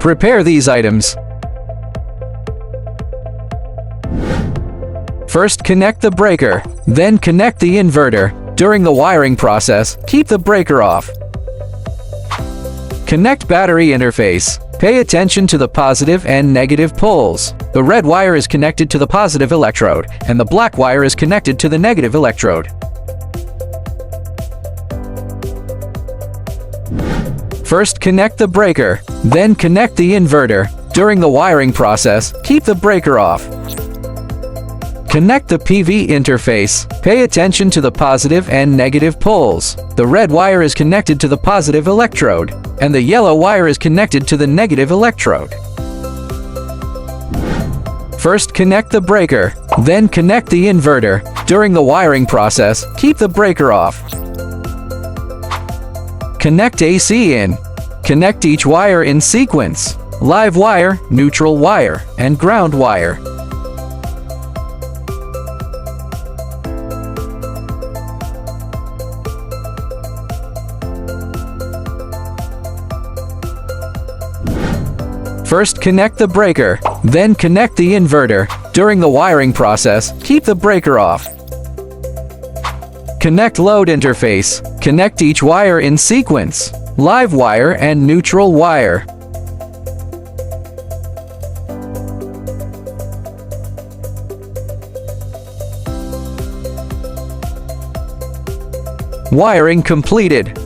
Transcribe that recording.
Prepare these items. First, connect the breaker, then connect the inverter. During the wiring process, keep the breaker off. Connect battery interface. Pay attention to the positive and negative poles. The red wire is connected to the positive electrode, and the black wire is connected to the negative electrode. First, connect the breaker, then connect the inverter. During the wiring process, keep the breaker off. Connect the PV interface. Pay attention to the positive and negative poles. The red wire is connected to the positive electrode, and the yellow wire is connected to the negative electrode. First, connect the breaker, then connect the inverter. During the wiring process, keep the breaker off. Connect AC in. Connect each wire in sequence: live wire, neutral wire, and ground wire. First, connect the breaker, then connect the inverter. During the wiring process, keep the breaker off. Connect load interface. Connect each wire in sequence: live wire and neutral wire. Wiring completed.